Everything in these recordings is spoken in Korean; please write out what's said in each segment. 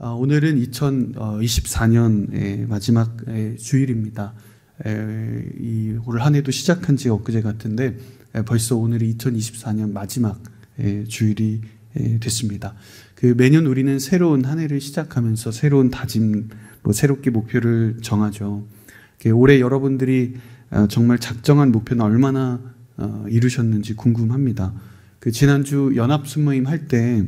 오늘은 2024년의 마지막 주일입니다. 올 한 해도 시작한 지 엊그제 같은데 벌써 오늘이 2024년 마지막 주일이 됐습니다. 매년 우리는 새로운 한 해를 시작하면서 새로운 다짐, 새롭게 목표를 정하죠. 올해 여러분들이 정말 작정한 목표는 얼마나 이루셨는지 궁금합니다. 지난주 연합순모임 할 때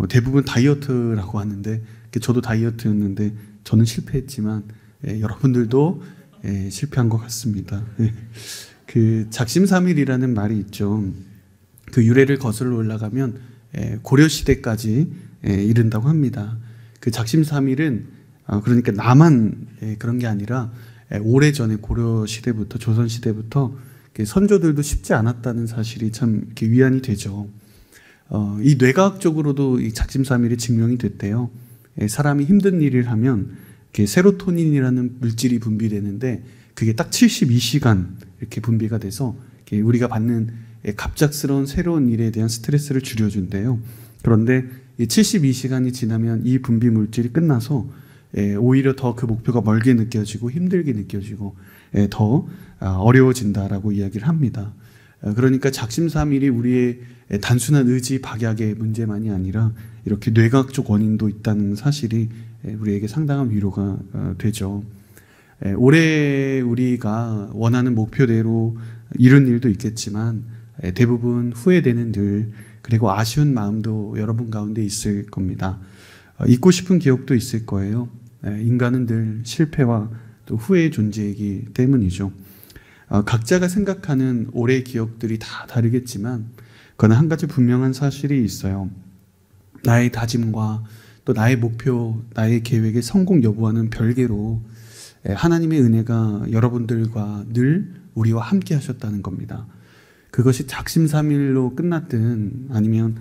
대부분 다이어트라고 하는데 저도 다이어트였는데 저는 실패했지만 여러분들도 실패한 것 같습니다. 작심삼일이라는 말이 있죠. 유래를 거슬러 올라가면 고려시대까지 이른다고 합니다. 작심삼일은 그러니까 나만 그런 게 아니라 오래전에 고려시대부터 조선시대부터 선조들도 쉽지 않았다는 사실이 참 위안이 되죠. 이 뇌과학적으로도 이 작심삼일이 증명이 됐대요. 사람이 힘든 일을 하면 세로토닌이라는 물질이 분비되는데 그게 딱 72시간 이렇게 분비가 돼서 우리가 받는 갑작스러운 새로운 일에 대한 스트레스를 줄여준대요. 그런데 72시간이 지나면 이 분비 물질이 끝나서 오히려 더 그 목표가 멀게 느껴지고 힘들게 느껴지고 더 어려워진다라고 이야기를 합니다. 그러니까 작심삼일이 우리의 단순한 의지 박약의 문제만이 아니라 이렇게 뇌과학적 원인도 있다는 사실이 우리에게 상당한 위로가 되죠. 올해 우리가 원하는 목표대로 이룬 일도 있겠지만 대부분 후회되는 일 그리고 아쉬운 마음도 여러분 가운데 있을 겁니다. 잊고 싶은 기억도 있을 거예요. 인간은 늘 실패와 또 후회의 존재이기 때문이죠. 각자가 생각하는 올해의 기억들이 다 다르겠지만 그건 한 가지 분명한 사실이 있어요. 나의 다짐과 또 나의 목표, 나의 계획의 성공 여부와는 별개로 하나님의 은혜가 여러분들과 늘 우리와 함께 하셨다는 겁니다. 그것이 작심삼일로 끝났든 아니면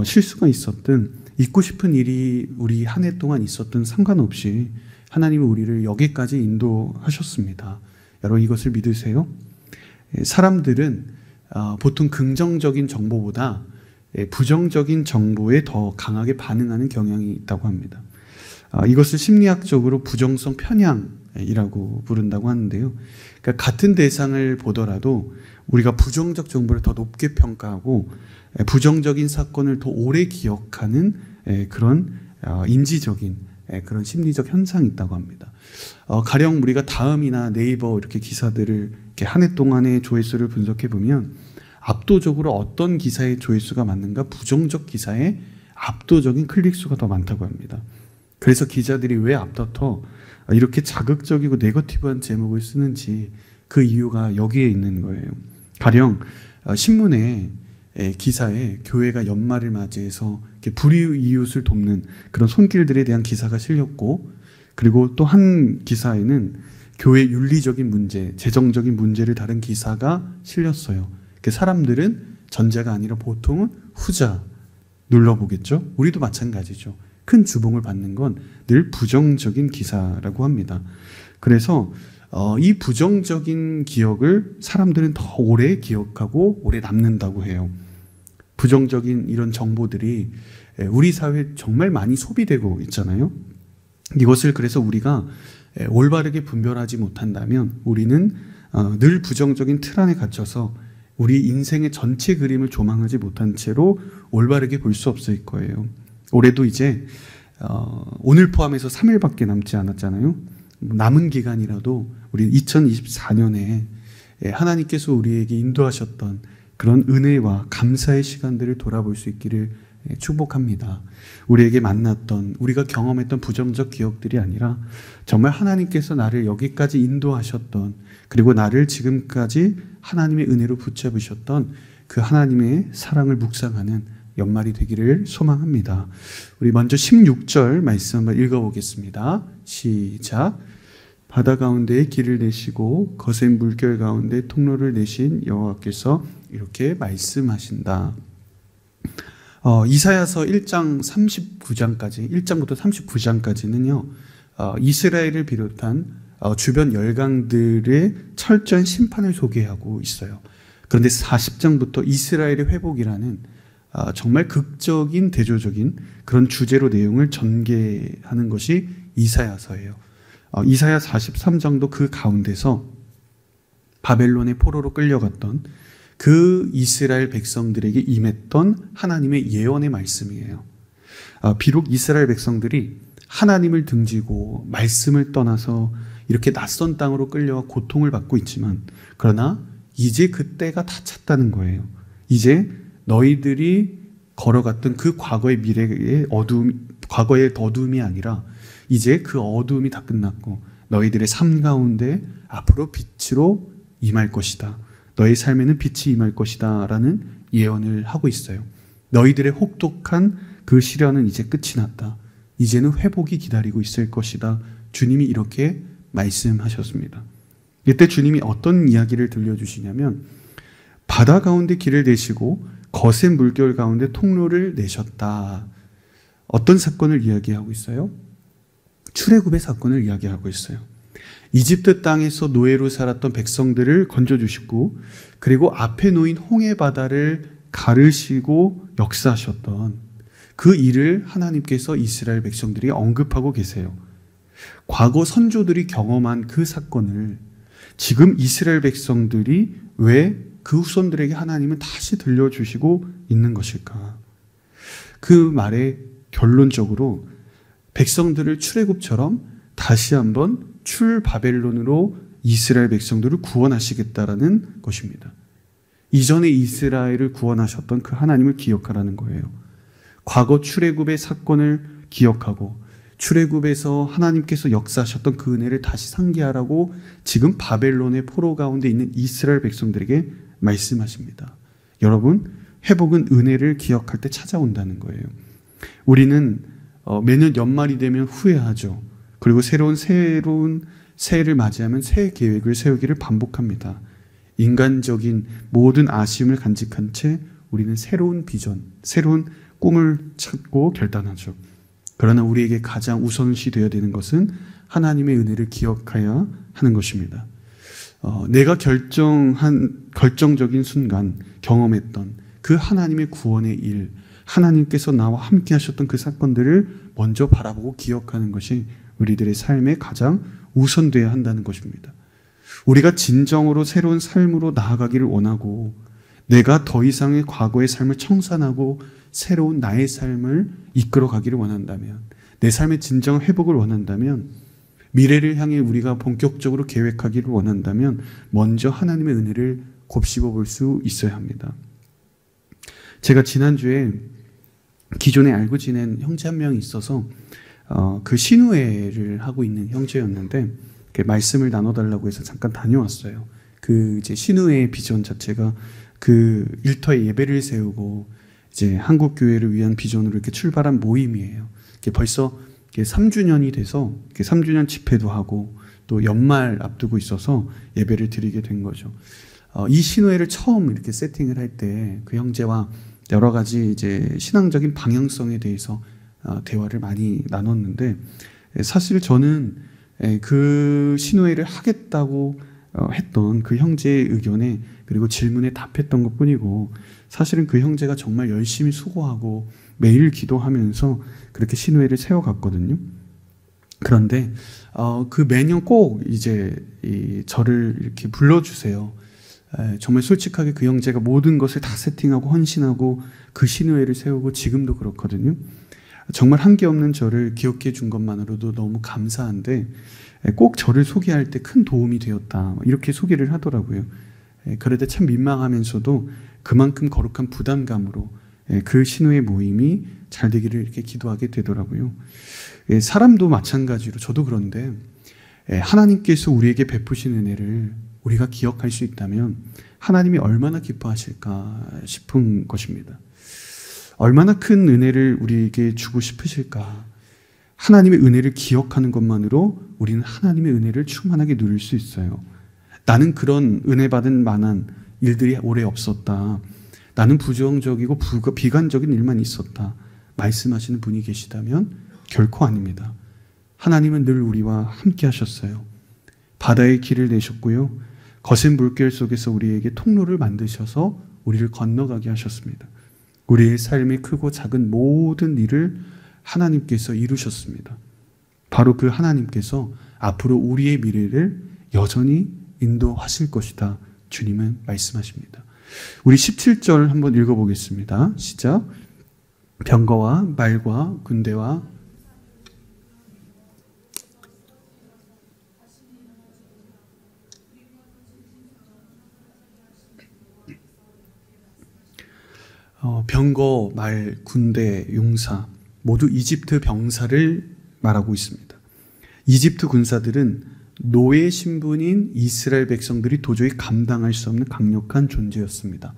실수가 있었든 잊고 싶은 일이 우리 한 해 동안 있었든 상관없이 하나님은 우리를 여기까지 인도하셨습니다. 여러분 이것을 믿으세요? 사람들은 보통 긍정적인 정보보다 부정적인 정보에 더 강하게 반응하는 경향이 있다고 합니다. 이것을 심리학적으로 부정성 편향이라고 부른다고 하는데요. 그러니까 같은 대상을 보더라도 우리가 부정적 정보를 더 높게 평가하고 부정적인 사건을 더 오래 기억하는 그런 인지적인 그런 심리적 현상이 있다고 합니다. 가령 우리가 다음이나 네이버 이렇게 기사들을 이렇게 한 해 동안의 조회수를 분석해 보면 압도적으로 어떤 기사의 조회수가 많은가 부정적 기사의 압도적인 클릭수가 더 많다고 합니다. 그래서 기자들이 왜 앞다퉈 이렇게 자극적이고 네거티브한 제목을 쓰는지 그 이유가 여기에 있는 거예요. 가령 신문에 기사에 교회가 연말을 맞이해서 불이웃을 돕는 그런 손길들에 대한 기사가 실렸고 그리고 또 한 기사에는 교회 윤리적인 문제, 재정적인 문제를 다룬 기사가 실렸어요. 사람들은 전자가 아니라 보통은 후자 눌러보겠죠. 우리도 마찬가지죠. 큰 주목을 받는 건 늘 부정적인 기사라고 합니다. 그래서 이 부정적인 기억을 사람들은 더 오래 기억하고 오래 남는다고 해요. 부정적인 이런 정보들이 우리 사회에 정말 많이 소비되고 있잖아요. 이것을 그래서 우리가 올바르게 분별하지 못한다면 우리는 늘 부정적인 틀 안에 갇혀서 우리 인생의 전체 그림을 조망하지 못한 채로 올바르게 볼 수 없을 거예요. 올해도 이제 오늘 포함해서 3일밖에 남지 않았잖아요. 남은 기간이라도 우리 2024년에 하나님께서 우리에게 인도하셨던 그런 은혜와 감사의 시간들을 돌아볼 수 있기를 축복합니다. 우리에게 만났던 우리가 경험했던 부정적 기억들이 아니라 정말 하나님께서 나를 여기까지 인도하셨던 그리고 나를 지금까지 하나님의 은혜로 붙잡으셨던 그 하나님의 사랑을 묵상하는 연말이 되기를 소망합니다. 우리 먼저 16절 말씀 한번 읽어보겠습니다. 시작. 바다 가운데에 길을 내시고 거센 물결 가운데 통로를 내신 여호와께서 이렇게 말씀하신다. 이사야서 1장 39장까지 1장부터 39장까지는요. 이스라엘을 비롯한 주변 열강들의 철저한 심판을 소개하고 있어요. 그런데 40장부터 이스라엘의 회복이라는 정말 극적인 대조적인 그런 주제로 내용을 전개하는 것이 이사야서예요. 이사야 43장도 그 가운데서 바벨론의 포로로 끌려갔던 그 이스라엘 백성들에게 임했던 하나님의 예언의 말씀이에요. 비록 이스라엘 백성들이 하나님을 등지고 말씀을 떠나서 이렇게 낯선 땅으로 끌려와 고통을 받고 있지만, 그러나 이제 그 때가 다 찼다는 거예요. 이제 너희들이 걸어갔던 그 과거의 미래의 과거의 어두움이 아니라 이제 그 어두움이 다 끝났고 너희들의 삶 가운데 앞으로 빛으로 임할 것이다. 너희 삶에는 빛이 임할 것이다 라는 예언을 하고 있어요. 너희들의 혹독한 그 시련은 이제 끝이 났다. 이제는 회복이 기다리고 있을 것이다. 주님이 이렇게 말씀하셨습니다. 이때 주님이 어떤 이야기를 들려주시냐면, 바다 가운데 길을 내시고 거센 물결 가운데 통로를 내셨다. 어떤 사건을 이야기하고 있어요? 출애굽의 사건을 이야기하고 있어요. 이집트 땅에서 노예로 살았던 백성들을 건져주시고, 그리고 앞에 놓인 홍해 바다를 가르시고 역사하셨던 그 일을 하나님께서 이스라엘 백성들이 언급하고 계세요. 과거 선조들이 경험한 그 사건을 지금 이스라엘 백성들이 왜 그 후손들에게 하나님은 다시 들려주시고 있는 것일까? 그 말의 결론적으로 백성들을 출애굽처럼 다시 한번 출바벨론으로 이스라엘 백성들을 구원하시겠다라는 것입니다. 이전에 이스라엘을 구원하셨던 그 하나님을 기억하라는 거예요. 과거 출애굽의 사건을 기억하고 출애굽에서 하나님께서 역사하셨던 그 은혜를 다시 상기하라고 지금 바벨론의 포로 가운데 있는 이스라엘 백성들에게 말씀하십니다. 여러분, 회복은 은혜를 기억할 때 찾아온다는 거예요. 우리는 매년 연말이 되면 후회하죠. 그리고 새로운 새해를 맞이하면 새해 계획을 세우기를 반복합니다. 인간적인 모든 아쉬움을 간직한 채 우리는 새로운 비전, 새로운 꿈을 찾고 결단하죠. 그러나 우리에게 가장 우선시 되어야 되는 것은 하나님의 은혜를 기억해야 하는 것입니다. 내가 결정적인 순간 경험했던 그 하나님의 구원의 일, 하나님께서 나와 함께 하셨던 그 사건들을 먼저 바라보고 기억하는 것이 우리들의 삶에 가장 우선되어야 한다는 것입니다. 우리가 진정으로 새로운 삶으로 나아가기를 원하고, 내가 더 이상의 과거의 삶을 청산하고 새로운 나의 삶을 이끌어 가기를 원한다면, 내 삶의 진정 회복을 원한다면, 미래를 향해 우리가 본격적으로 계획하기를 원한다면 먼저 하나님의 은혜를 곱씹어 볼 수 있어야 합니다. 제가 지난주에 기존에 알고 지낸 형제 한 명이 있어서 그 신우회를 하고 있는 형제였는데, 말씀을 나눠달라고 해서 잠깐 다녀왔어요. 그 이제 신우회의 비전 자체가 그 일터에 예배를 세우고 이제 한국 교회를 위한 비전으로 이렇게 출발한 모임이에요. 벌써 3주년이 돼서 3주년 집회도 하고 또 연말 앞두고 있어서 예배를 드리게 된 거죠. 이 신우회를 처음 이렇게 세팅을 할 때 그 형제와 여러 가지 이제 신앙적인 방향성에 대해서 대화를 많이 나눴는데, 사실 저는 그 신우회를 하겠다고 했던 그 형제의 의견에 그리고 질문에 답했던 것 뿐이고, 사실은 그 형제가 정말 열심히 수고하고 매일 기도하면서 그렇게 신우회를 세워갔거든요. 그런데 그 매년 꼭 이제 저를 이렇게 불러주세요. 정말 솔직하게 그 형제가 모든 것을 다 세팅하고 헌신하고 그 신우회를 세우고 지금도 그렇거든요. 정말 한계 없는 저를 기억해 준 것만으로도 너무 감사한데, 꼭 저를 소개할 때 큰 도움이 되었다 이렇게 소개를 하더라고요. 그럴 때 참 민망하면서도 그만큼 거룩한 부담감으로 그 신우회 모임이 잘 되기를 이렇게 기도하게 되더라고요. 사람도 마찬가지로 저도 그런데 하나님께서 우리에게 베푸신 은혜를 우리가 기억할 수 있다면 하나님이 얼마나 기뻐하실까 싶은 것입니다. 얼마나 큰 은혜를 우리에게 주고 싶으실까. 하나님의 은혜를 기억하는 것만으로 우리는 하나님의 은혜를 충만하게 누릴 수 있어요. 나는 그런 은혜 받은 만한 일들이 오래 없었다. 나는 부정적이고 비관적인 일만 있었다. 말씀하시는 분이 계시다면 결코 아닙니다. 하나님은 늘 우리와 함께 하셨어요. 바다의 길을 내셨고요. 거센 물결 속에서 우리에게 통로를 만드셔서 우리를 건너가게 하셨습니다. 우리의 삶의 크고 작은 모든 일을 하나님께서 이루셨습니다. 바로 그 하나님께서 앞으로 우리의 미래를 여전히 인도하실 것이다. 주님은 말씀하십니다. 우리 17절 한번 읽어보겠습니다. 시작. 병거와 말과 군대와 병거, 말, 군대, 용사 모두 이집트 병사를 말하고 있습니다. 이집트 군사들은 노예 신분인 이스라엘 백성들이 도저히 감당할 수 없는 강력한 존재였습니다.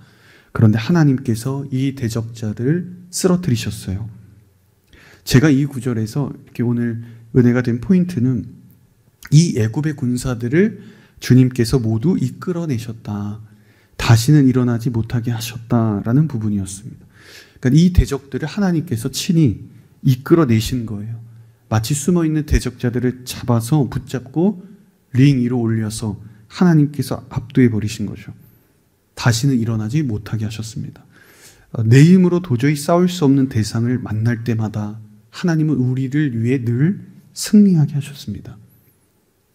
그런데 하나님께서 이 대적자들을 쓰러뜨리셨어요. 제가 이 구절에서 이렇게 오늘 은혜가 된 포인트는 이 애굽의 군사들을 주님께서 모두 이끌어내셨다. 다시는 일어나지 못하게 하셨다라는 부분이었습니다. 그러니까 이 대적들을 하나님께서 친히 이끌어내신 거예요. 마치 숨어있는 대적자들을 잡아서 붙잡고 링 위로 올려서 하나님께서 압도해 버리신 거죠. 다시는 일어나지 못하게 하셨습니다. 내 힘으로 도저히 싸울 수 없는 대상을 만날 때마다 하나님은 우리를 위해 늘 승리하게 하셨습니다.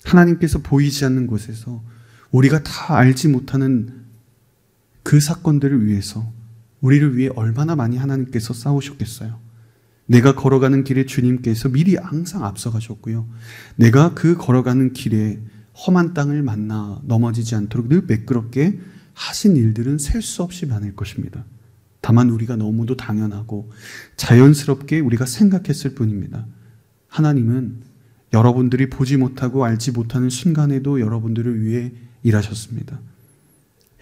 하나님께서 보이지 않는 곳에서 우리가 다 알지 못하는 그 사건들을 위해서 우리를 위해 얼마나 많이 하나님께서 싸우셨겠어요. 내가 걸어가는 길에 주님께서 미리 항상 앞서가셨고요. 내가 그 걸어가는 길에 험한 땅을 만나 넘어지지 않도록 늘 매끄럽게 하신 일들은 셀 수 없이 많을 것입니다. 다만 우리가 너무도 당연하고 자연스럽게 우리가 생각했을 뿐입니다. 하나님은 여러분들이 보지 못하고 알지 못하는 순간에도 여러분들을 위해 일하셨습니다.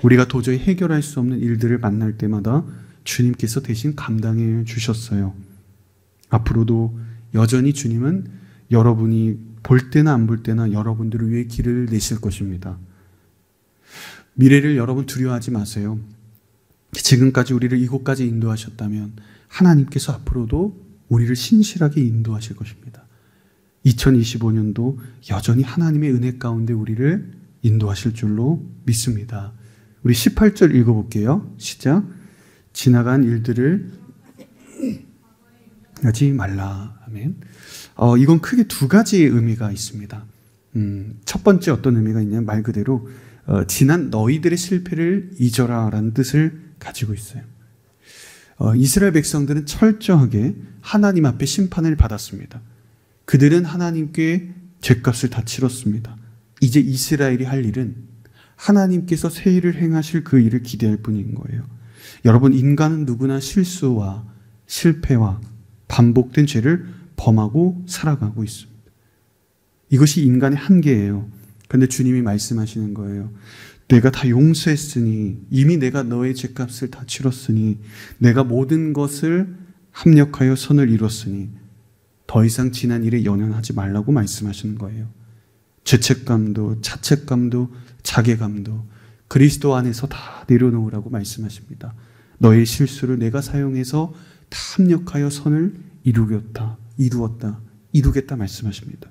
우리가 도저히 해결할 수 없는 일들을 만날 때마다 주님께서 대신 감당해 주셨어요. 앞으로도 여전히 주님은 여러분이 볼 때나 안 볼 때나 여러분들을 위해 길을 내실 것입니다. 미래를 여러분 두려워하지 마세요. 지금까지 우리를 이곳까지 인도하셨다면 하나님께서 앞으로도 우리를 신실하게 인도하실 것입니다. 2025년도 여전히 하나님의 은혜 가운데 우리를 인도하실 줄로 믿습니다. 우리 18절 읽어볼게요. 시작. 지나간 일들을 하지 말라. 아멘. 이건 크게 두 가지의 의미가 있습니다. 첫 번째 어떤 의미가 있냐면 말 그대로 지난 너희들의 실패를 잊어라 라는 뜻을 가지고 있어요. 이스라엘 백성들은 철저하게 하나님 앞에 심판을 받았습니다. 그들은 하나님께 죗값을 다 치렀습니다. 이제 이스라엘이 할 일은 하나님께서 새 일을 행하실 그 일을 기대할 뿐인 거예요. 여러분, 인간은 누구나 실수와 실패와 반복된 죄를 범하고 살아가고 있습니다. 이것이 인간의 한계예요. 그런데 주님이 말씀하시는 거예요. 내가 다 용서했으니, 이미 내가 너의 죗값을 다 치렀으니, 내가 모든 것을 합력하여 선을 이뤘으니 더 이상 지난 일에 연연하지 말라고 말씀하시는 거예요. 죄책감도 자책감도 자괴감도 그리스도 안에서 다 내려놓으라고 말씀하십니다. 너의 실수를 내가 사용해서 다 합력하여 선을 이루겠다 말씀하십니다.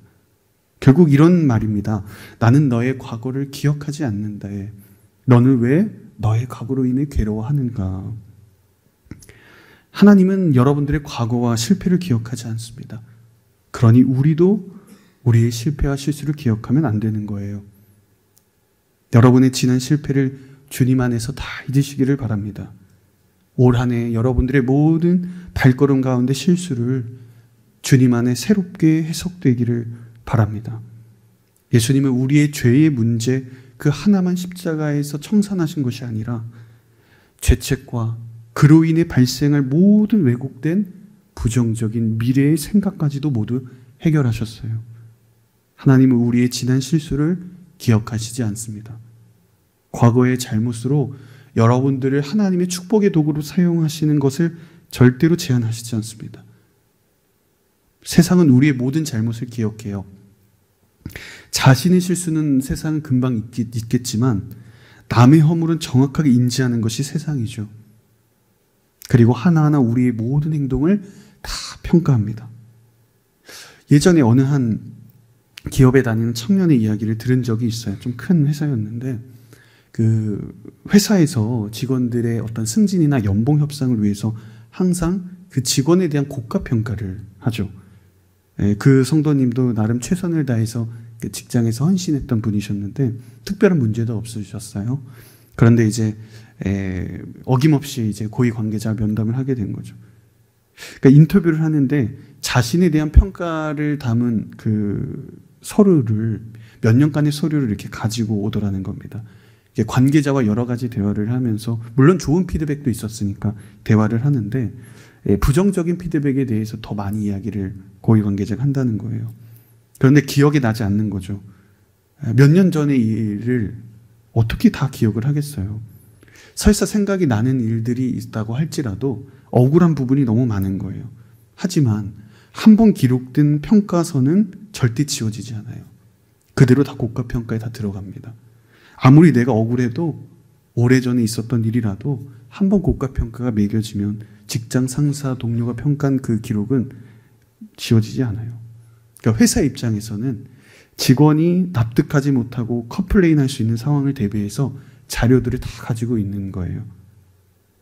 결국 이런 말입니다. 나는 너의 과거를 기억하지 않는다. 너는 왜 너의 과거로 인해 괴로워하는가? 하나님은 여러분들의 과거와 실패를 기억하지 않습니다. 그러니 우리도 우리의 실패와 실수를 기억하면 안 되는 거예요. 여러분의 지난 실패를 주님 안에서 다 잊으시기를 바랍니다. 올 한 해 여러분들의 모든 발걸음 가운데 실수를 주님 안에 새롭게 해석되기를 바랍니다. 예수님은 우리의 죄의 문제 그 하나만 십자가에서 청산하신 것이 아니라 죄책과 그로 인해 발생할 모든 왜곡된 부정적인 미래의 생각까지도 모두 해결하셨어요. 하나님은 우리의 지난 실수를 기억하시지 않습니다. 과거의 잘못으로 여러분들을 하나님의 축복의 도구로 사용하시는 것을 절대로 제한하시지 않습니다. 세상은 우리의 모든 잘못을 기억해요. 자신의 실수는 세상은 금방 잊겠지만 남의 허물은 정확하게 인지하는 것이 세상이죠. 그리고 하나하나 우리의 모든 행동을 다 평가합니다. 예전에 어느 한 기업에 다니는 청년의 이야기를 들은 적이 있어요. 좀 큰 회사였는데 그 회사에서 직원들의 어떤 승진이나 연봉 협상을 위해서 항상 그 직원에 대한 고가 평가를 하죠. 그 성도님도 나름 최선을 다해서 그 직장에서 헌신했던 분이셨는데 특별한 문제도 없으셨어요. 그런데 이제 어김없이 이제 고위 관계자 면담을 하게 된 거죠. 그러니까 인터뷰를 하는데 자신에 대한 평가를 담은 그 서류를 몇 년간의 서류를 이렇게 가지고 오더라는 겁니다. 관계자와 여러 가지 대화를 하면서 물론 좋은 피드백도 있었으니까 대화를 하는데 부정적인 피드백에 대해서 더 많이 이야기를 고위 관계자가 한다는 거예요. 그런데 기억이 나지 않는 거죠. 몇 년 전의 일을 어떻게 다 기억을 하겠어요. 설사 생각이 나는 일들이 있다고 할지라도 억울한 부분이 너무 많은 거예요. 하지만 한 번 기록된 평가서는 절대 지워지지 않아요. 그대로 다 고가평가에 다 들어갑니다. 아무리 내가 억울해도 오래전에 있었던 일이라도 한 번 고가평가가 매겨지면 직장 상사, 동료가 평가한 그 기록은 지워지지 않아요. 그러니까 회사 입장에서는 직원이 납득하지 못하고 컴플레인 할 수 있는 상황을 대비해서 자료들을 다 가지고 있는 거예요.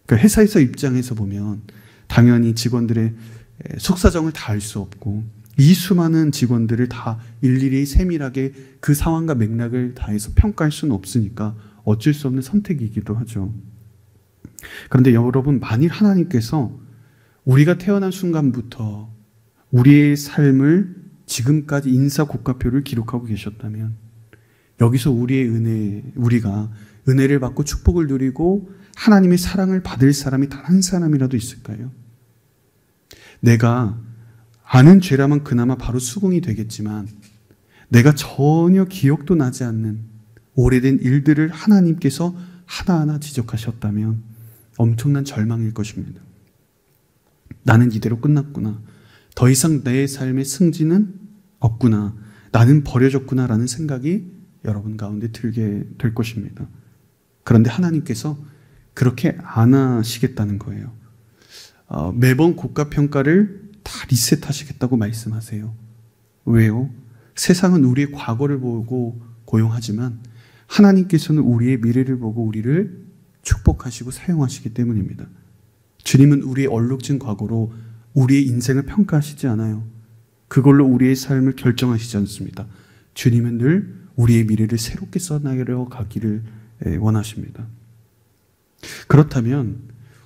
그러니까 회사에서 입장에서 보면 당연히 직원들의 속사정을 다 알 수 없고 이 수많은 직원들을 다 일일이 세밀하게 그 상황과 맥락을 다해서 평가할 수는 없으니까 어쩔 수 없는 선택이기도 하죠. 그런데 여러분, 만일 하나님께서 우리가 태어난 순간부터 우리의 삶을 지금까지 인사고과표를 기록하고 계셨다면 여기서 우리가 은혜를 받고 축복을 누리고 하나님의 사랑을 받을 사람이 단 한 사람이라도 있을까요? 내가 아는 죄라면 그나마 바로 수긍이 되겠지만 내가 전혀 기억도 나지 않는 오래된 일들을 하나님께서 하나하나 지적하셨다면 엄청난 절망일 것입니다. 나는 이대로 끝났구나. 더 이상 내 삶의 승진은 없구나. 나는 버려졌구나라는 생각이 여러분 가운데 들게 될 것입니다. 그런데 하나님께서 그렇게 안 하시겠다는 거예요. 매번 고가평가를 다 리셋하시겠다고 말씀하세요. 왜요? 세상은 우리의 과거를 보고 고용하지만 하나님께서는 우리의 미래를 보고 우리를 축복하시고 사용하시기 때문입니다. 주님은 우리의 얼룩진 과거로 우리의 인생을 평가하시지 않아요. 그걸로 우리의 삶을 결정하시지 않습니다. 주님은 늘 우리의 미래를 새롭게 써나려 가기를 원하십니다. 그렇다면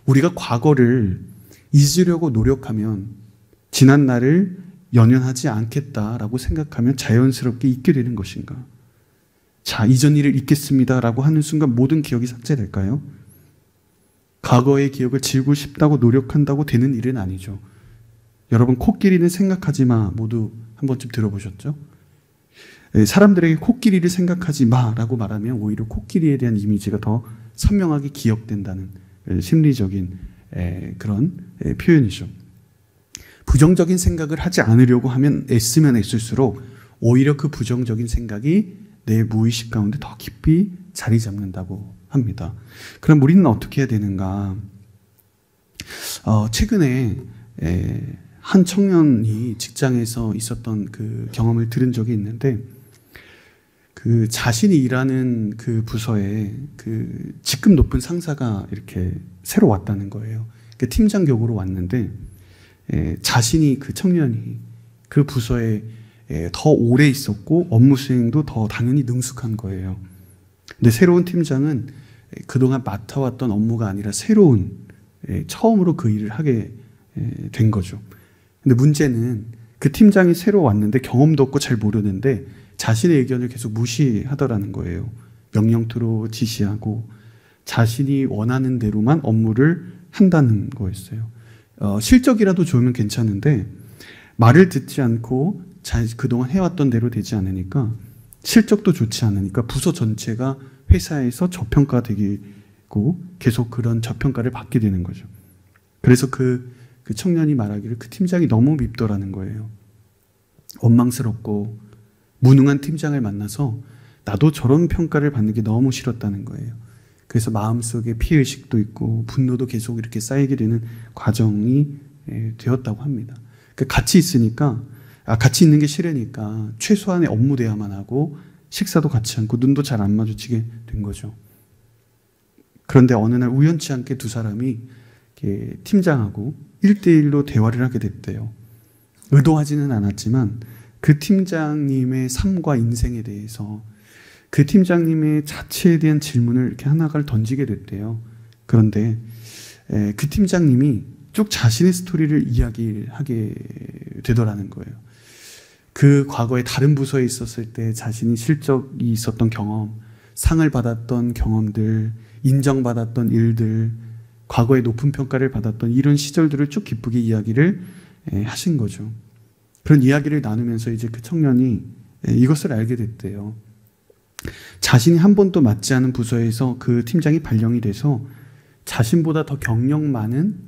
우리가 과거를 잊으려고 노력하면 지난 날을 연연하지 않겠다라고 생각하면 자연스럽게 잊게 되는 것인가? 자, 이전 일을 잊겠습니다라고 하는 순간 모든 기억이 삭제될까요? 과거의 기억을 지우고 싶다고 노력한다고 되는 일은 아니죠. 여러분, 코끼리는 생각하지 마 모두 한 번쯤 들어보셨죠? 사람들에게 코끼리를 생각하지 마라고 말하면 오히려 코끼리에 대한 이미지가 더 선명하게 기억된다는 심리적인 그런 표현이죠. 부정적인 생각을 하지 않으려고 하면 애쓰면 애쓸수록 오히려 그 부정적인 생각이 내 무의식 가운데 더 깊이 자리 잡는다고 합니다. 그럼 우리는 어떻게 해야 되는가? 최근에 한 청년이 직장에서 있었던 그 경험을 들은 적이 있는데 그 자신이 일하는 그 부서에 그 직급 높은 상사가 이렇게 새로 왔다는 거예요. 그 팀장 격으로 왔는데 자신이 그 청년이 그 부서에 더 오래 있었고 업무 수행도 더 당연히 능숙한 거예요. 근데 새로운 팀장은 그동안 맡아왔던 업무가 아니라 새로운 처음으로 그 일을 하게 된 거죠. 근데 문제는 그 팀장이 새로 왔는데 경험도 없고 잘 모르는데 자신의 의견을 계속 무시하더라는 거예요. 명령투로 지시하고 자신이 원하는 대로만 업무를 한다는 거였어요. 실적이라도 좋으면 괜찮은데 말을 듣지 않고 그동안 해왔던 대로 되지 않으니까 실적도 좋지 않으니까 부서 전체가 회사에서 저평가되고 계속 그런 저평가를 받게 되는 거죠. 그래서 그 청년이 말하기를 그 팀장이 너무 밉더라는 거예요. 원망스럽고 무능한 팀장을 만나서 나도 저런 평가를 받는 게 너무 싫었다는 거예요. 그래서 마음속에 피해의식도 있고 분노도 계속 이렇게 쌓이게 되는 과정이 되었다고 합니다. 같이 있으니까 같이 있는 게 싫으니까 최소한의 업무 대화만 하고 식사도 같이 않고 눈도 잘 안 마주치게 된 거죠. 그런데 어느 날 우연치 않게 두 사람이 팀장하고 1대1로 대화를 하게 됐대요. 의도하지는 않았지만 그 팀장님의 삶과 인생에 대해서 그 팀장님의 자체에 대한 질문을 이렇게 하나를 던지게 됐대요. 그런데 그 팀장님이 쭉 자신의 스토리를 이야기하게 되더라는 거예요. 그 과거에 다른 부서에 있었을 때 자신이 실적이 있었던 경험, 상을 받았던 경험들, 인정받았던 일들, 과거에 높은 평가를 받았던 이런 시절들을 쭉 기쁘게 이야기를 하신 거죠. 그런 이야기를 나누면서 이제 그 청년이 이것을 알게 됐대요. 자신이 한 번도 맡지 않은 부서에서 그 팀장이 발령이 돼서 자신보다 더 경력 많은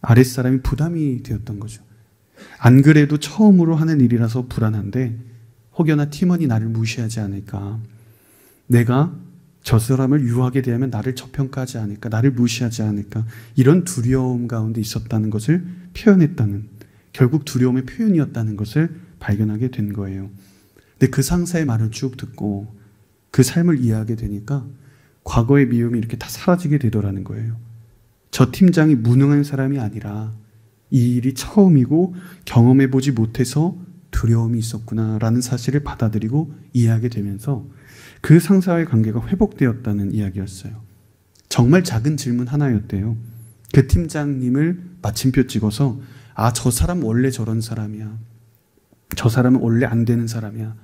아랫사람이 부담이 되었던 거죠. 안 그래도 처음으로 하는 일이라서 불안한데 혹여나 팀원이 나를 무시하지 않을까, 내가 저 사람을 유하게 대하면 나를 저평가하지 않을까, 나를 무시하지 않을까, 이런 두려움 가운데 있었다는 것을 표현했다는, 결국 두려움의 표현이었다는 것을 발견하게 된 거예요. 근데 그 상사의 말을 쭉 듣고 그 삶을 이해하게 되니까 과거의 미움이 이렇게 다 사라지게 되더라는 거예요. 저 팀장이 무능한 사람이 아니라 이 일이 처음이고 경험해보지 못해서 두려움이 있었구나라는 사실을 받아들이고 이해하게 되면서 그 상사와의 관계가 회복되었다는 이야기였어요. 정말 작은 질문 하나였대요. 그 팀장님을 마침표 찍어서 저 사람 원래 저런 사람이야. 저 사람은 원래 안 되는 사람이야.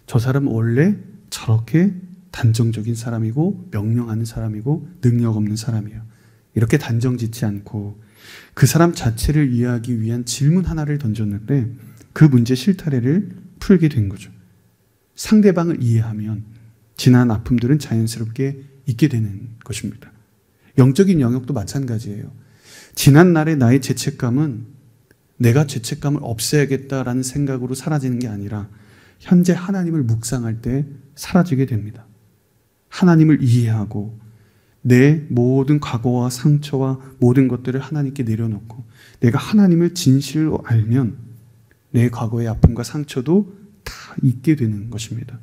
저 사람은 원래 저렇게 단정적인 사람이고 명령하는 사람이고 능력 없는 사람이야. 이렇게 단정 짓지 않고 그 사람 자체를 이해하기 위한 질문 하나를 던졌는데 그 문제 실타래를 풀게 된 거죠. 상대방을 이해하면 지난 아픔들은 자연스럽게 잊게 되는 것입니다. 영적인 영역도 마찬가지예요. 지난날의 나의 죄책감은 내가 죄책감을 없애야겠다라는 생각으로 사라지는 게 아니라 현재 하나님을 묵상할 때 사라지게 됩니다. 하나님을 이해하고 내 모든 과거와 상처와 모든 것들을 하나님께 내려놓고 내가 하나님을 진실로 알면 내 과거의 아픔과 상처도 다 잊게 되는 것입니다.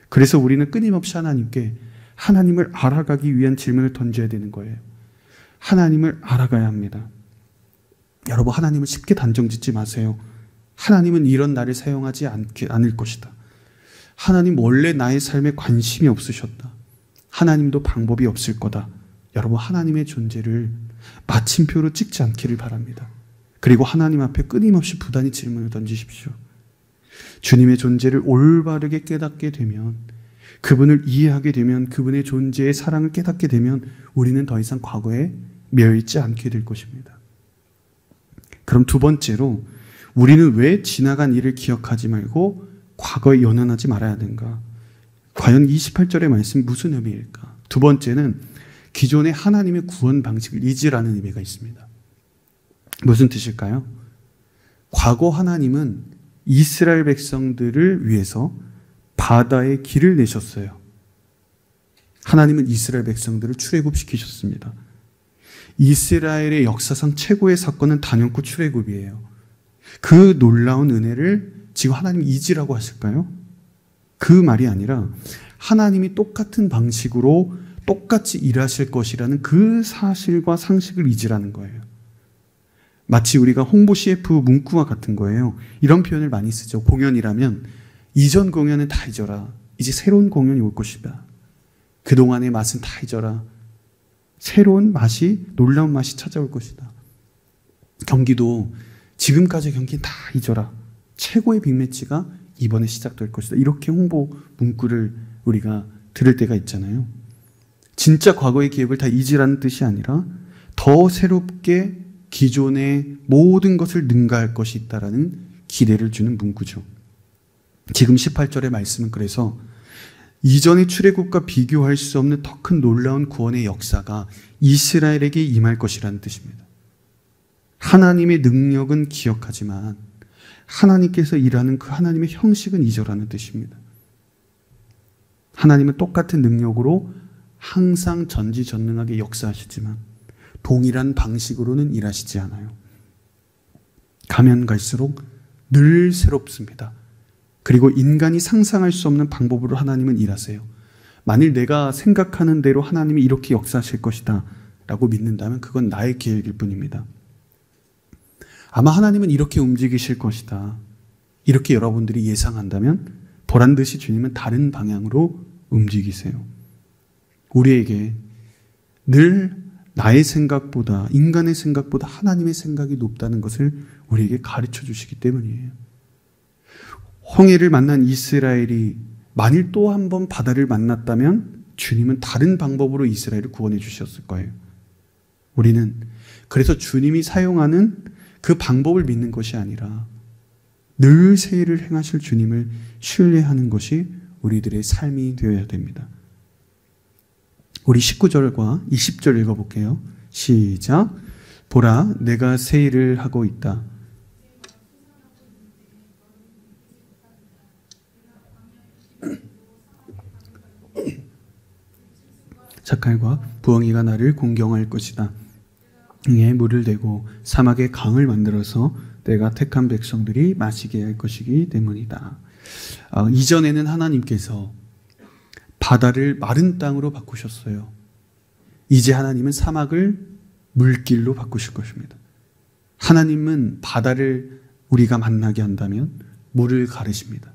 그래서 우리는 끊임없이 하나님께 하나님을 알아가기 위한 질문을 던져야 되는 거예요. 하나님을 알아가야 합니다. 여러분, 하나님을 쉽게 단정짓지 마세요. 하나님은 이런 나를 사용하지 않을 것이다. 하나님 원래 나의 삶에 관심이 없으셨다. 하나님도 방법이 없을 거다. 여러분, 하나님의 존재를 마침표로 찍지 않기를 바랍니다. 그리고 하나님 앞에 끊임없이 부단히 질문을 던지십시오. 주님의 존재를 올바르게 깨닫게 되면, 그분을 이해하게 되면, 그분의 존재의 사랑을 깨닫게 되면 우리는 더 이상 과거에 매여있지 않게 될 것입니다. 그럼 두 번째로, 우리는 왜 지나간 일을 기억하지 말고 과거에 연연하지 말아야 하는가? 과연 28절의 말씀이 무슨 의미일까? 두 번째는 기존의 하나님의 구원 방식을 잊으라는 의미가 있습니다. 무슨 뜻일까요? 과거 하나님은 이스라엘 백성들을 위해서 바다에 길을 내셨어요. 하나님은 이스라엘 백성들을 출애굽시키셨습니다. 이스라엘의 역사상 최고의 사건은 단연코 출애굽이에요. 그 놀라운 은혜를 지금 하나님 잊으라고 하실까요? 그 말이 아니라 하나님이 똑같은 방식으로 똑같이 일하실 것이라는 그 사실과 상식을 잊으라는 거예요. 마치 우리가 홍보 CF 문구와 같은 거예요. 이런 표현을 많이 쓰죠. 공연이라면 이전 공연은 다 잊어라. 이제 새로운 공연이 올 것이다. 그동안의 맛은 다 잊어라. 새로운 맛이, 놀라운 맛이 찾아올 것이다. 경기도 지금까지의 경기는 다 잊어라. 최고의 빅매치가 이번에 시작될 것이다. 이렇게 홍보 문구를 우리가 들을 때가 있잖아요. 진짜 과거의 기억을 다 잊으라는 뜻이 아니라 더 새롭게 기존의 모든 것을 능가할 것이 있다라는 기대를 주는 문구죠. 지금 18절의 말씀은 그래서 이전의 출애굽과 비교할 수 없는 더 큰 놀라운 구원의 역사가 이스라엘에게 임할 것이라는 뜻입니다. 하나님의 능력은 기억하지만 하나님께서 일하는 그 하나님의 형식은 잊어라는 뜻입니다. 하나님은 똑같은 능력으로 항상 전지전능하게 역사하시지만 동일한 방식으로는 일하시지 않아요. 가면 갈수록 늘 새롭습니다. 그리고 인간이 상상할 수 없는 방법으로 하나님은 일하세요. 만일 내가 생각하는 대로 하나님이 이렇게 역사하실 것이다 라고 믿는다면 그건 나의 계획일 뿐입니다. 아마 하나님은 이렇게 움직이실 것이다, 이렇게 여러분들이 예상한다면 보란듯이 주님은 다른 방향으로 움직이세요. 우리에게 늘 나의 생각보다, 인간의 생각보다 하나님의 생각이 높다는 것을 우리에게 가르쳐 주시기 때문이에요. 홍해를 만난 이스라엘이 만일 또 한 번 바다를 만났다면 주님은 다른 방법으로 이스라엘을 구원해 주셨을 거예요. 우리는 그래서 주님이 사용하는 그 방법을 믿는 것이 아니라 늘 새 일을 행하실 주님을 신뢰하는 것이 우리들의 삶이 되어야 됩니다. 우리 19절과 20절 읽어볼게요. 시작. 보라, 내가 새 일을 하고 있다. 자칼과 부엉이가 나를 공경할 것이다. 등에 물을 대고 사막에 강을 만들어서 내가 택한 백성들이 마시게 할 것이기 때문이다. 이전에는 하나님께서 바다를 마른 땅으로 바꾸셨어요. 이제 하나님은 사막을 물길로 바꾸실 것입니다. 하나님은 바다를 우리가 만나게 한다면 물을 가르십니다.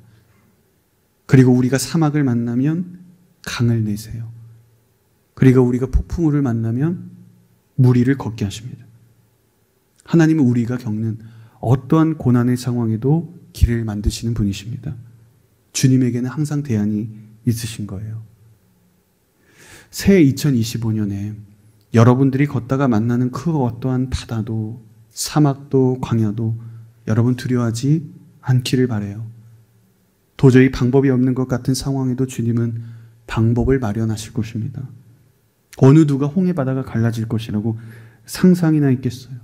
그리고 우리가 사막을 만나면 강을 내세요. 그리고 우리가 폭풍우를 만나면 물 위를 걷게 하십니다. 하나님은 우리가 겪는 어떠한 고난의 상황에도 길을 만드시는 분이십니다. 주님에게는 항상 대안이 있으신 거예요. 새 2025년에 여러분들이 걷다가 만나는 그 어떠한 바다도 사막도 광야도 여러분 두려워하지 않기를 바라요. 도저히 방법이 없는 것 같은 상황에도 주님은 방법을 마련하실 것입니다. 어느 누가 홍해 바다가 갈라질 것이라고 상상이나 했겠어요?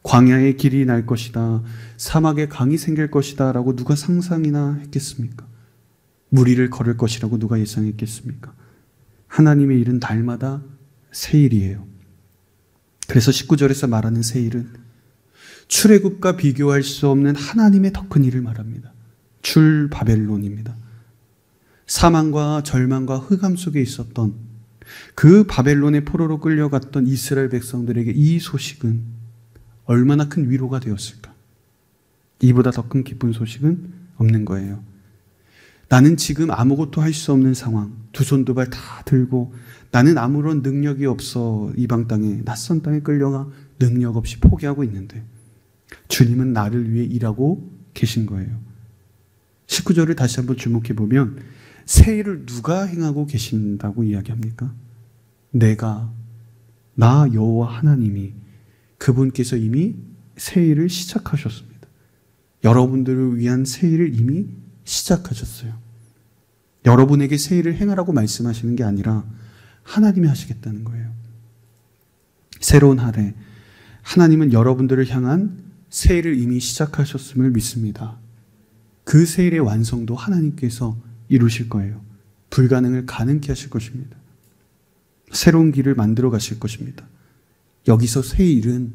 광야의 길이 날 것이다, 사막에 강이 생길 것이다 라고 누가 상상이나 했겠습니까? 물 위를 걸을 것이라고 누가 예상했겠습니까? 하나님의 일은 날마다 새 일이에요. 그래서 19절에서 말하는 새 일은 출애굽과 비교할 수 없는 하나님의 더 큰 일을 말합니다. 출바벨론입니다. 사망과 절망과 흑암 속에 있었던 그 바벨론의 포로로 끌려갔던 이스라엘 백성들에게 이 소식은 얼마나 큰 위로가 되었을까? 이보다 더 큰 기쁜 소식은 없는 거예요. 나는 지금 아무것도 할 수 없는 상황, 두 손 두 발 다 들고 나는 아무런 능력이 없어 이방 땅에, 낯선 땅에 끌려가 능력 없이 포기하고 있는데 주님은 나를 위해 일하고 계신 거예요. 19절을 다시 한번 주목해 보면 새 일을 누가 행하고 계신다고 이야기합니까? 나 여호와 하나님이, 그분께서 이미 새 일을 시작하셨습니다. 여러분들을 위한 새 일을 이미 시작하셨어요. 여러분에게 새 일을 행하라고 말씀하시는 게 아니라 하나님이 하시겠다는 거예요. 새로운 한 해, 하나님은 여러분들을 향한 새 일을 이미 시작하셨음을 믿습니다. 그 새 일의 완성도 하나님께서 이루실 거예요. 불가능을 가능케 하실 것입니다. 새로운 길을 만들어 가실 것입니다. 여기서 새 일은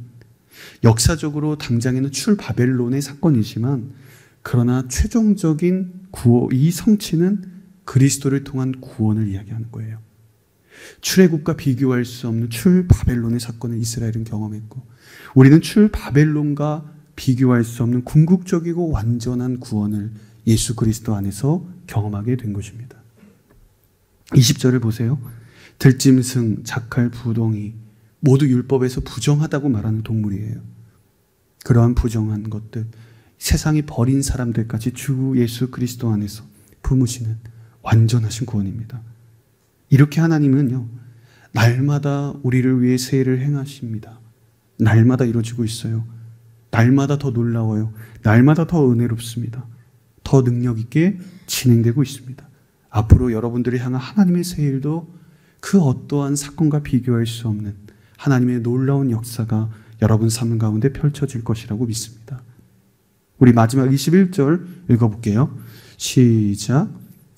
역사적으로 당장에는 출바벨론의 사건이지만 그러나 최종적인 이 성취는 그리스도를 통한 구원을 이야기하는 거예요. 출애굽과 비교할 수 없는 출바벨론의 사건을 이스라엘은 경험했고 우리는 출바벨론과 비교할 수 없는 궁극적이고 완전한 구원을 예수 그리스도 안에서 경험하게 된 것입니다. 20절을 보세요. 들짐승, 자칼, 부동이 모두 율법에서 부정하다고 말하는 동물이에요. 그러한 부정한 것들, 세상이 버린 사람들까지 주 예수 그리스도 안에서 품으시는 완전하신 구원입니다. 이렇게 하나님은요, 날마다 우리를 위해 새 일을 행하십니다. 날마다 이루어지고 있어요. 날마다 더 놀라워요. 날마다 더 은혜롭습니다. 더 능력 있게 진행되고 있습니다. 앞으로 여러분들이 향한 하나님의 새 일도 그 어떠한 사건과 비교할 수 없는 하나님의 놀라운 역사가 여러분 삶 가운데 펼쳐질 것이라고 믿습니다. 우리 마지막 21절 읽어볼게요. 시작.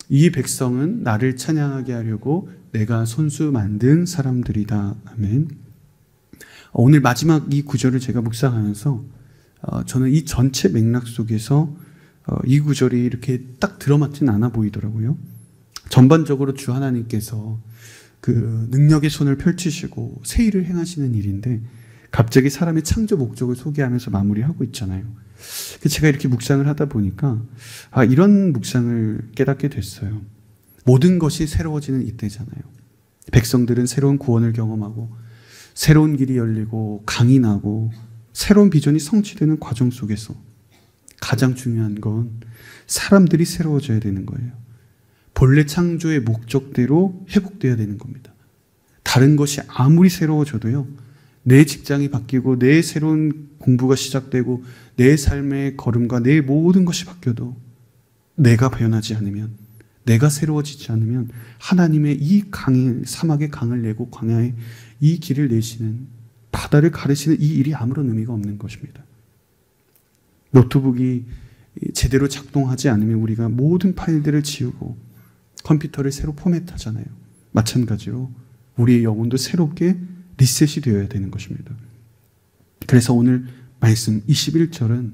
이 백성은 나를 찬양하게 하려고 내가 손수 만든 사람들이다. 아멘. 오늘 마지막 이 구절을 제가 묵상하면서 저는 이 전체 맥락 속에서 이 구절이 이렇게 딱 들어맞진 않아 보이더라고요. 전반적으로 주 하나님께서 그 능력의 손을 펼치시고 새 일을 행하시는 일인데 갑자기 사람의 창조 목적을 소개하면서 마무리하고 있잖아요. 제가 이렇게 묵상을 하다 보니까 이런 묵상을 깨닫게 됐어요. 모든 것이 새로워지는 이때잖아요. 백성들은 새로운 구원을 경험하고 새로운 길이 열리고 강이 나고 새로운 비전이 성취되는 과정 속에서 가장 중요한 건 사람들이 새로워져야 되는 거예요. 본래 창조의 목적대로 회복되어야 되는 겁니다. 다른 것이 아무리 새로워져도요, 내 직장이 바뀌고 내 새로운 공부가 시작되고 내 삶의 걸음과 내 모든 것이 바뀌어도 내가 변하지 않으면, 내가 새로워지지 않으면 하나님의 이 강을, 사막의 강을 내고 광야에 이 길을 내시는, 바다를 가르시는 이 일이 아무런 의미가 없는 것입니다. 노트북이 제대로 작동하지 않으면 우리가 모든 파일들을 지우고 컴퓨터를 새로 포맷하잖아요. 마찬가지로 우리의 영혼도 새롭게 리셋이 되어야 되는 것입니다. 그래서 오늘 말씀 21절은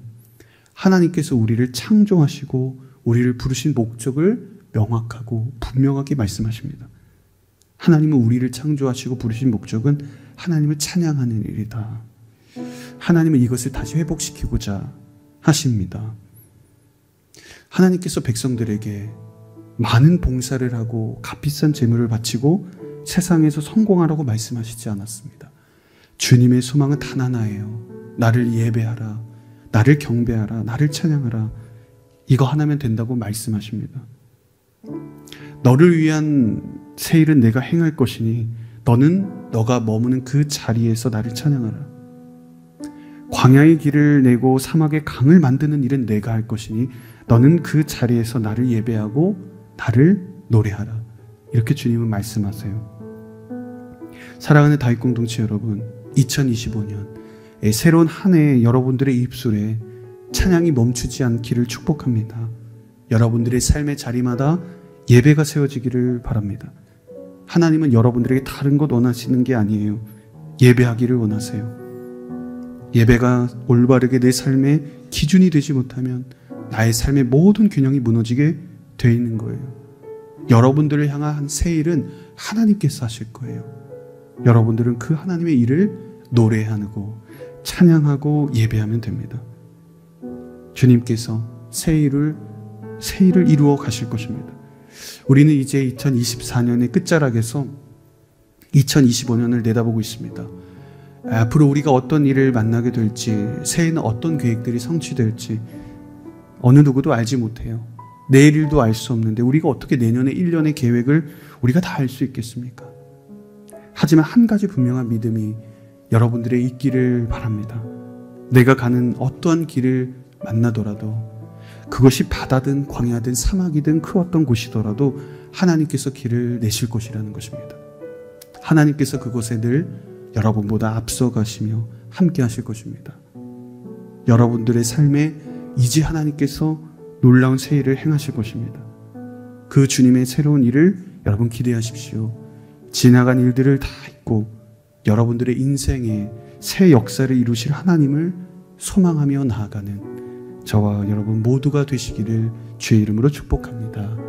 하나님께서 우리를 창조하시고 우리를 부르신 목적을 명확하고 분명하게 말씀하십니다. 하나님은 우리를 창조하시고 부르신 목적은 하나님을 찬양하는 일이다. 하나님은 이것을 다시 회복시키고자 하십니다. 하나님께서 백성들에게 많은 봉사를 하고 값비싼 재물을 바치고 세상에서 성공하라고 말씀하시지 않았습니다. 주님의 소망은 단 하나예요. 나를 예배하라, 나를 경배하라, 나를 찬양하라. 이거 하나면 된다고 말씀하십니다. 너를 위한 새 일은 내가 행할 것이니 너는 너가 머무는 그 자리에서 나를 찬양하라. 광야의 길을 내고 사막의 강을 만드는 일은 내가 할 것이니 너는 그 자리에서 나를 예배하고 나를 노래하라. 이렇게 주님은 말씀하세요. 사랑하는 다윗 공동체 여러분, 2025년 새로운 한 해 여러분들의 입술에 찬양이 멈추지 않기를 축복합니다. 여러분들의 삶의 자리마다 예배가 세워지기를 바랍니다. 하나님은 여러분들에게 다른 것 원하시는 게 아니에요. 예배하기를 원하세요. 예배가 올바르게 내 삶의 기준이 되지 못하면 나의 삶의 모든 균형이 무너지게 되어 있는 거예요. 여러분들을 향한 새 일은 하나님께서 하실 거예요. 여러분들은 그 하나님의 일을 노래하고 찬양하고 예배하면 됩니다. 주님께서 새 일을 이루어 가실 것입니다. 우리는 이제 2024년의 끝자락에서 2025년을 내다보고 있습니다. 앞으로 우리가 어떤 일을 만나게 될지, 새해에는 어떤 계획들이 성취될지 어느 누구도 알지 못해요. 내일 일도 알 수 없는데 우리가 어떻게 내년에 1년의 계획을 우리가 다 알 수 있겠습니까? 하지만 한 가지 분명한 믿음이 여러분들의 있기를 바랍니다. 내가 가는 어떠한 길을 만나더라도 그것이 바다든 광야든 사막이든 그 어떤 곳이더라도 하나님께서 길을 내실 것이라는 것입니다. 하나님께서 그곳에 늘 여러분보다 앞서가시며 함께 하실 것입니다. 여러분들의 삶에 이제 하나님께서 놀라운 새 일을 행하실 것입니다. 그 주님의 새로운 일을 여러분 기대하십시오. 지나간 일들을 다 잊고 여러분들의 인생에 새 역사를 이루실 하나님을 소망하며 나아가는 저와 여러분 모두가 되시기를 주의 이름으로 축복합니다.